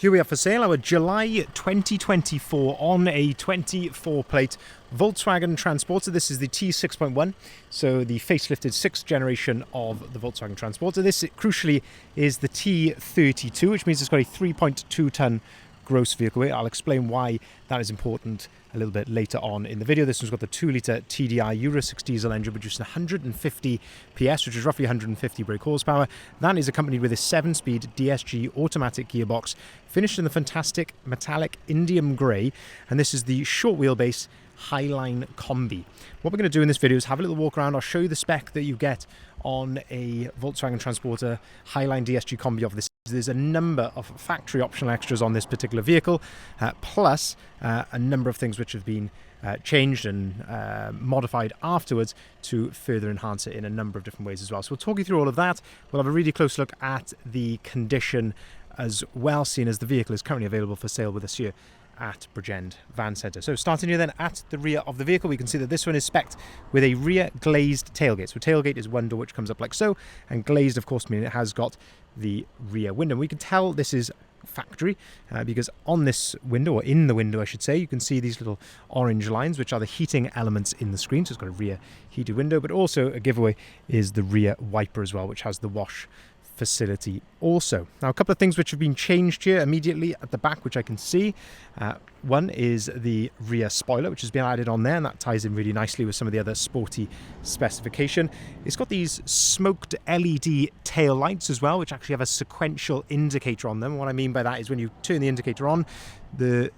Here we are for sale, our July 2024 on a 24 plate Volkswagen Transporter. This is the T6.1, so the facelifted 6th generation of the Volkswagen Transporter. This, crucially, is the T32, which means it's got a 3.2 tonne gross vehicle weight. I'll explain why that is important a little bit later on in the video. This one's got the 2-litre TDI Euro 6 diesel engine producing 150 PS, which is roughly 150 brake horsepower. That is accompanied with a 7-speed DSG automatic gearbox, finished in the fantastic metallic indium grey, and this is the short wheelbase Highline Kombi. What we're going to do in this video is have a little walk around. I'll show you the spec that you get on a Volkswagen Transporter Highline DSG Kombi of this. There's a number of factory optional extras on this particular vehicle, plus a number of things which have been changed and modified afterwards to further enhance it in a number of different ways as well. So we'll talk you through all of that. We'll have a really close look at the condition as well, seeing as the vehicle is currently available for sale with us here at Bridgend Van Centre. So starting here then at the rear of the vehicle, we can see that this one is spec'd with a rear glazed tailgate. So tailgate is one door which comes up like so, and glazed, of course, meaning it has got the rear window. We can tell this is factory because on this window, or in the window I should say, you can see these little orange lines which are the heating elements in the screen. So it's got a rear heated window, but also a giveaway is the rear wiper as well, which has the wash facility also. Now, a couple of things which have been changed here immediately at the back, which I can see. One is the rear spoiler, which has been added on there, and that ties in really nicely with some of the other sporty specification. It's got these smoked LED tail lights as well, which actually have a sequential indicator on them. What I mean by that is when you turn the indicator on, the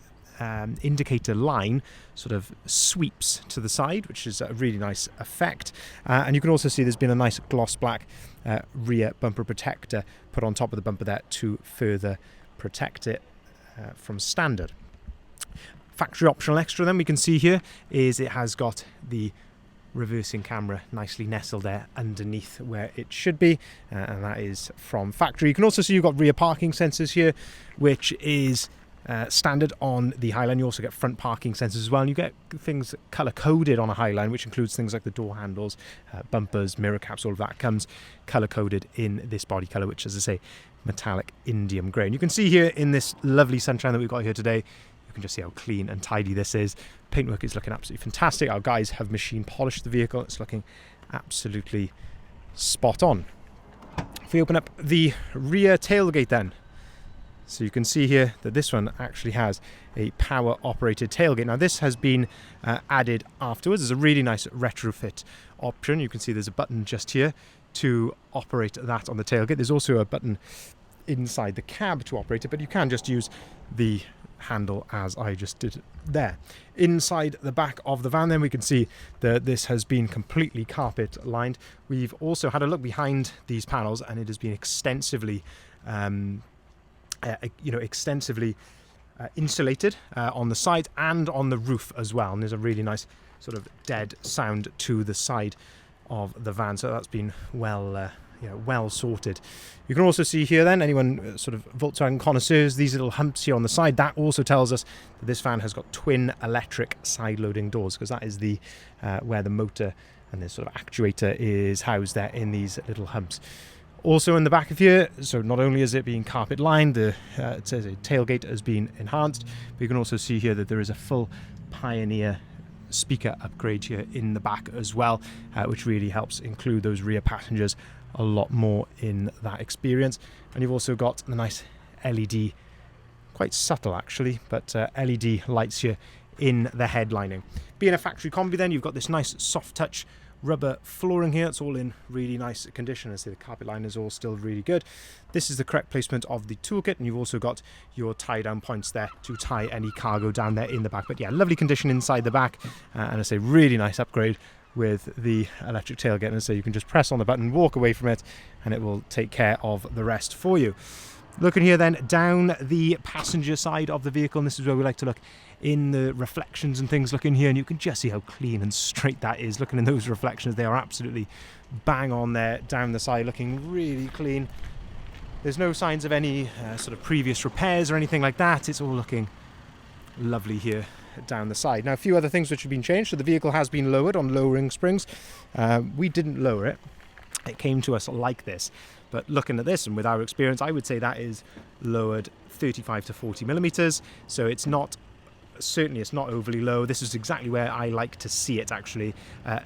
indicator line sort of sweeps to the side, which is a really nice effect. And you can also see there's been a nice gloss black rear bumper protector put on top of the bumper there to further protect it from standard. Factory optional extra then we can see here is it has got the reversing camera nicely nestled there underneath where it should be, and that is from factory. You can also see you've got rear parking sensors here, which is standard on the Highline. You also get front parking sensors as well, and you get things color coded on a Highline, which includes things like the door handles, bumpers, mirror caps. All of that comes color coded in this body color, which, as I say, metallic indium grey. And you can see here in this lovely sunshine that we've got here today, you can just see how clean and tidy this is. Paintwork is looking absolutely fantastic. Our guys have machine polished the vehicle. It's looking absolutely spot on. If we open up the rear tailgate then, so you can see here that this one actually has a power operated tailgate. Now this has been added afterwards. There's a really nice retrofit option. You can see there's a button just here to operate that on the tailgate. There's also a button inside the cab to operate it, but you can just use the handle as I just did there. Inside the back of the van then we can see that this has been completely carpet lined. We've also had a look behind these panels, and it has been extensively insulated on the side and on the roof as well, and there's a really nice sort of dead sound to the side of the van, so that's been well sorted. You can also see here then, anyone sort of Volkswagen connoisseurs, these little humps here on the side, that also tells us that this van has got twin electric side loading doors, because that is the where the motor and this sort of actuator is housed there in these little humps. Also in the back of here, so not only is it being carpet lined, it says a tailgate has been enhanced, but you can also see here that there is a full Pioneer speaker upgrade here in the back as well, which really helps include those rear passengers a lot more in that experience. And you've also got the nice LED, quite subtle actually, but LED lights here in the headlining. Being a factory Kombi then, you've got this nice soft touch rubber flooring here. It's all in really nice condition. I see the carpet line is all still really good. This is the correct placement of the toolkit, and you've also got your tie down points there to tie any cargo down there in the back. But yeah, lovely condition inside the back, and I say really nice upgrade with the electric tailgate. And so you can just press on the button, walk away from it, and it will take care of the rest for you. Looking here then down the passenger side of the vehicle, and this is where we like to look in the reflections and things. Looking here, and you can just see how clean and straight that is. Looking in those reflections, they are absolutely bang on there down the side, looking really clean. There's no signs of any sort of previous repairs or anything like that. It's all looking lovely here down the side. Now, a few other things which have been changed. So the vehicle has been lowered on lowering springs. We didn't lower it. it came to us like this. But looking at this and with our experience, I would say that is lowered 35 to 40 millimeters. So it's not, certainly it's not overly low. This is exactly where I like to see it actually,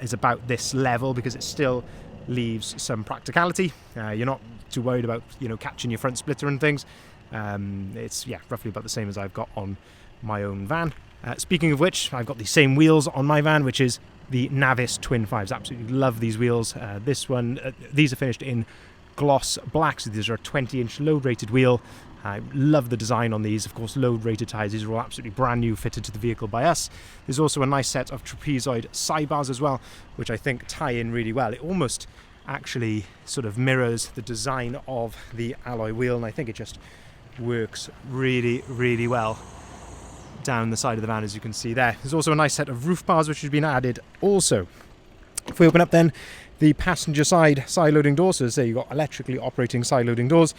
is about this level, because it still leaves some practicality. You're not too worried about, you know, catching your front splitter and things. It's, yeah, roughly about the same as I've got on my own van. Speaking of which, I've got the same wheels on my van, which is the Navis Twin 5s. Absolutely love these wheels. This one, these are finished in gloss black, so these are a 20-inch load-rated wheel. I love the design on these. Of course, load-rated tyres. These are all absolutely brand new, fitted to the vehicle by us. There's also a nice set of trapezoid sidebars as well, which I think tie in really well. It almost actually sort of mirrors the design of the alloy wheel, and I think it just works really, really well down the side of the van, as you can see there. There's also a nice set of roof bars which has been added also. If we open up then the passenger side loading doors, so say you've got electrically operating side loading doors,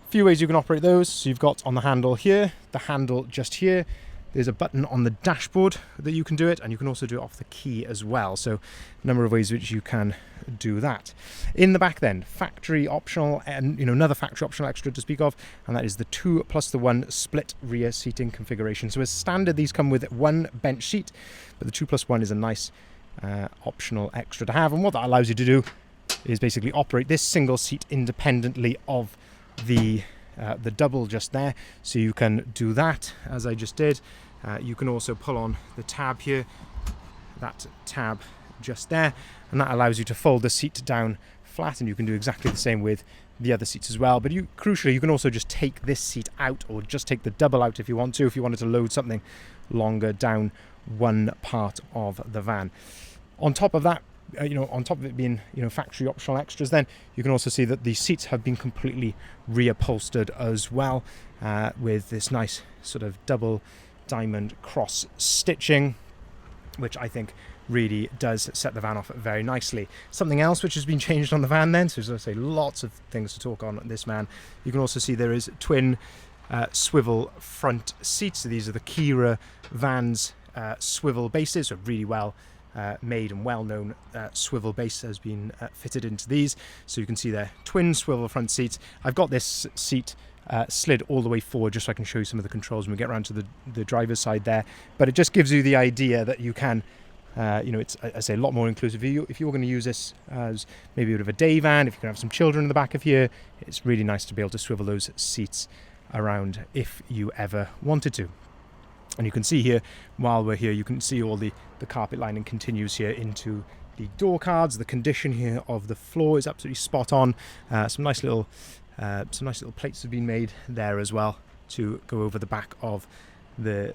a few ways you can operate those. So you've got on the handle here, the handle just here, there's a button on the dashboard that you can do it, and you can also do it off the key as well. So a number of ways which you can do that. In the back then, factory optional, and you know, another factory optional extra to speak of, and that is the 2+1 split rear seating configuration. So as standard, these come with one bench seat, but the 2+1 is a nice optional extra to have. And what that allows you to do is basically operate this single seat independently of the double just there. So you can do that as I just did. You can also pull on the tab here, that tab just there, and that allows you to fold the seat down flat, and you can do exactly the same with the other seats as well. But crucially, you can also just take this seat out, or just take the double out if you want to, if you wanted to load something longer down one part of the van. On top of that, on top of it being, factory optional extras, then you can also see that the seats have been completely reupholstered as well, with this nice sort of double diamond cross stitching, which I think really does set the van off very nicely. Something else which has been changed on the van then, so as I say, lots of things to talk on this van. You can also see there is twin swivel front seats. So these are the Kira van's swivel bases, so really well made and well-known swivel base has been fitted into these. So you can see there, twin swivel front seats. I've got this seat slid all the way forward just so I can show you some of the controls when we get around to the driver's side there. But it just gives you the idea that you can, it's, I say, a lot more inclusive. If you're going to use this as maybe a bit of a day van, if you can have some children in the back of here, it's really nice to be able to swivel those seats around if you ever wanted to. And you can see here, while we're here, you can see all the carpet lining continues here into the door cards. The condition here of the floor is absolutely spot on. Some nice little plates have been made there as well to go over the back of the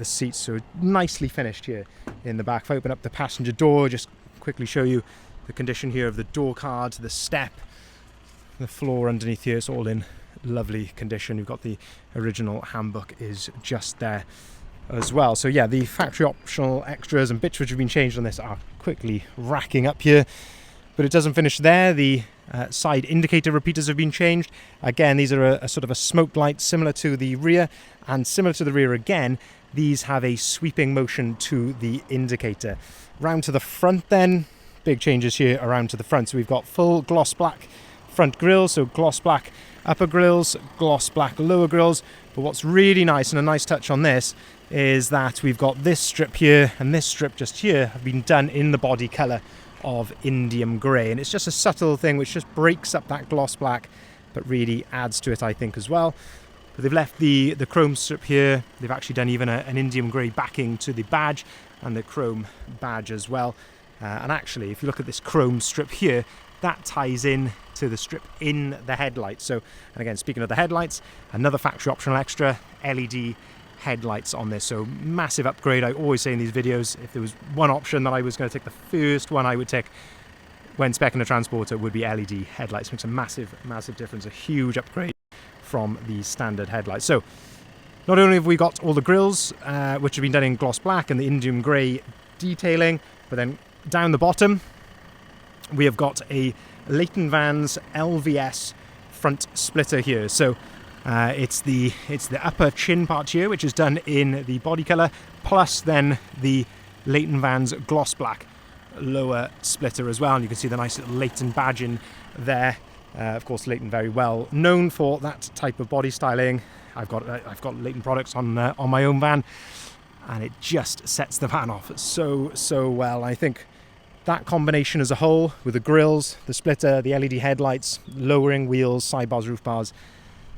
seats. So nicely finished here in the back. If I open up the passenger door, just quickly show you the condition here of the door cards, the step, the floor underneath here. It's all in lovely condition. You've got the original handbook is just there as well. So yeah, the factory optional extras and bits which have been changed on this are quickly racking up here, but it doesn't finish there. The side indicator repeaters have been changed. Again, these are a sort of a smoke light similar to the rear, and similar to the rear again, these have a sweeping motion to the indicator. Round to the front then, big changes here around to the front. So we've got full gloss black front grille, so gloss black upper grills, gloss black lower grills. But what's really nice, and a nice touch on this, is that we've got this strip here and this strip just here have been done in the body colour of indium grey, and it's just a subtle thing which just breaks up that gloss black but really adds to it, I think, as well. But they've left the chrome strip here. They've actually done even an indium grey backing to the badge and the chrome badge as well. And actually, if you look at this chrome strip here, that ties in to the strip in the headlights. So, and again, speaking of the headlights, another factory optional extra, LED headlights on this. So massive upgrade. I always say in these videos, if there was one option that I was going to take, the first one I would take when speccing a Transporter would be LED headlights. Makes a massive difference, a huge upgrade from the standard headlights. So not only have we got all the grills which have been done in gloss black and the indium grey detailing, but then down the bottom we have got a Leighton Vans LVS front splitter here. So it's the upper chin part here, which is done in the body colour, plus then the Leighton Vans gloss black. lower splitter as well, and you can see the nice little Leighton badge in there. Of course, Leighton very well known for that type of body styling. I've got Leighton products on my own van, and it just sets the van off so well. I think that combination as a whole, with the grills, the splitter, the LED headlights, lowering wheels, sidebars, roof bars,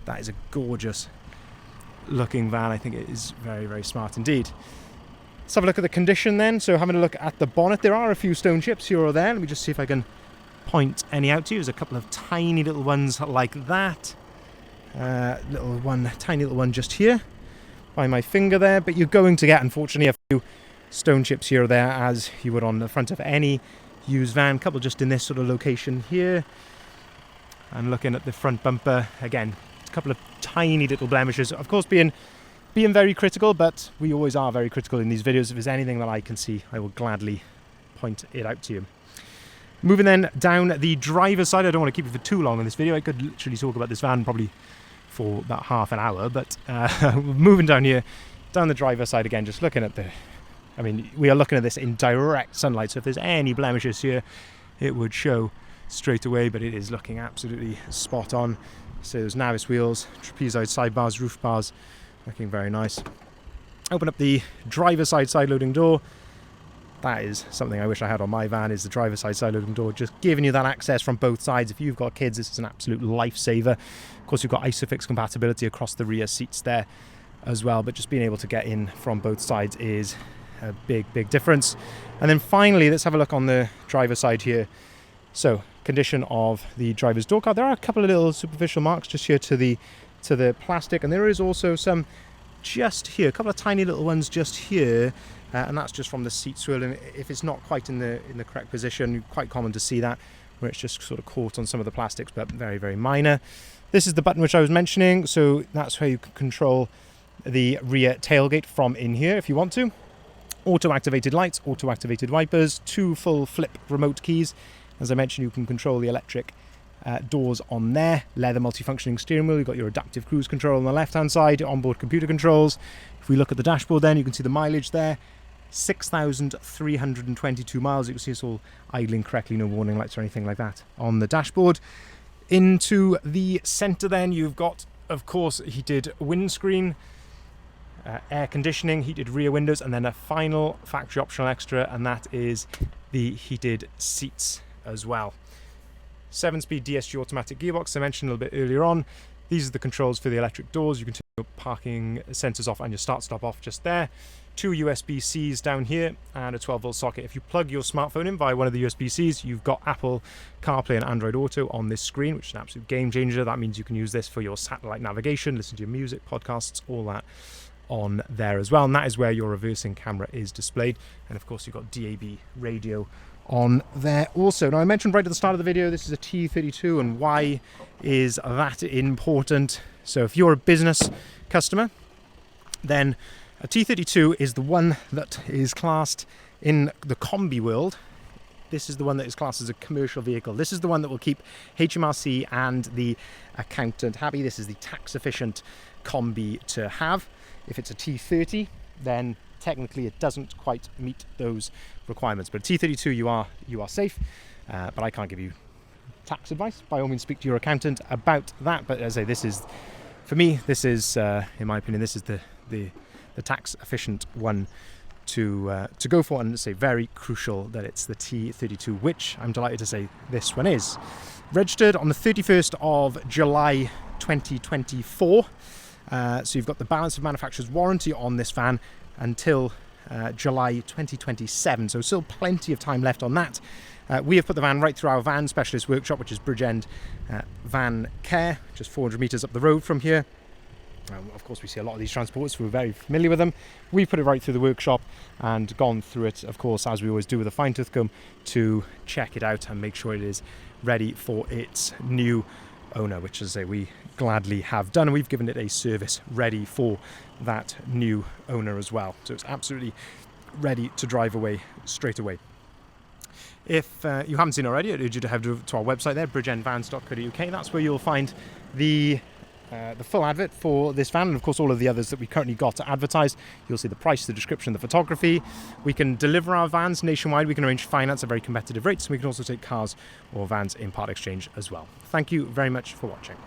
that is a gorgeous looking van. I think it is very, very smart indeed. Let's have a look at the condition then. So having a look at the bonnet, there are a few stone chips here or there. Let me just see if I can point any out to you. There's a couple of tiny little ones like that. Tiny little one just here by my finger there. But you're going to get, unfortunately, a few stone chips here or there, as you would on the front of any used van. A couple just in this sort of location here. And looking at the front bumper, again, a couple of tiny little blemishes. Of course, being very critical, but we always are very critical in these videos. If there's anything that I can see, I will gladly point it out to you. Moving then down the driver's side, I don't want to keep you for too long in this video. I could literally talk about this van probably for about half an hour, but moving down here, down the driver's side again, just looking at we are looking at this in direct sunlight, so if there's any blemishes here, it would show straight away, but it is looking absolutely spot on. So there's Navis wheels, trapezoid sidebars, roof bars, looking very nice. Open up the driver's side loading door. That is something I wish I had on my van, is the driver's side loading door, just giving you that access from both sides. If you've got kids, this is an absolute lifesaver. Of course, you've got ISOFIX compatibility across the rear seats there as well, but just being able to get in from both sides is a big difference. And then finally, let's have a look on the driver's side here. So, condition of the driver's door card. There are a couple of little superficial marks just here to the plastic, and there is also some just here, a couple of tiny little ones just here, and that's just from the seat swirling. If it's not quite in the correct position, quite common to see that, where it's just sort of caught on some of the plastics, but very, very minor. This is the button which I was mentioning, so that's how you can control the rear tailgate from in here if you want to. Auto-activated lights, auto-activated wipers, 2 full flip remote keys. As I mentioned, you can control the electric doors on there. Leather multifunctioning steering wheel. You've got your adaptive cruise control on the left-hand side, onboard computer controls. If we look at the dashboard then, you can see the mileage there. 6,322 miles. You can see it's all idling correctly, no warning lights or anything like that on the dashboard. Into the centre then, you've got, of course, heated windscreen, air conditioning, heated rear windows, and then a final factory optional extra, and that is the heated seats as well. 7-speed DSG automatic gearbox, I mentioned a little bit earlier on. These are the controls for the electric doors. You can turn your parking sensors off and your start-stop off just there. 2 USB-Cs down here and a 12-volt socket. If you plug your smartphone in via one of the USB-Cs, you've got Apple CarPlay and Android Auto on this screen, which is an absolute game changer. That means you can use this for your satellite navigation, listen to your music, podcasts, all that on there as well. And that is where your reversing camera is displayed. And of course, you've got DAB radio on there also. Now, I mentioned right at the start of the video, this is a T32, and why is that important? So if you're a business customer, then a T32 is the one that is classed in the Kombi world. This is the one that is classed as a commercial vehicle. This is the one that will keep HMRC and the accountant happy. This is the tax efficient Kombi to have. If it's a T30, then technically it doesn't quite meet those requirements. But T32, you are safe, but I can't give you tax advice. By all means, speak to your accountant about that. But as I say, this is, for me, this is, in my opinion, this is the tax efficient one to go for, and say very crucial that it's the T32, which I'm delighted to say this one is. Registered on the 31st of July 2024. So you've got the balance of manufacturer's warranty on this van until July 2027, so still plenty of time left on that. We have put the van right through our van specialist workshop, which is Bridgend Van Care, just 400 metres up the road from here. Of course, we see a lot of these transporters, so we're very familiar with them. We've put it right through the workshop and gone through it, of course, as we always do with a fine-tooth comb, to check it out and make sure it is ready for its new owner, which, as I say, we gladly have done, and we've given it a service ready for that new owner as well. So it's absolutely ready to drive away straight away. If you haven't seen already, I urge you to head to our website there, bridgeendvans.co.uk. That's where you'll find the the full advert for this van, and of course all of the others that we currently got advertised. You'll see the price, the description, the photography. We can deliver our vans nationwide. We can arrange finance at very competitive rates. We can also take cars or vans in part exchange as well. Thank you very much for watching.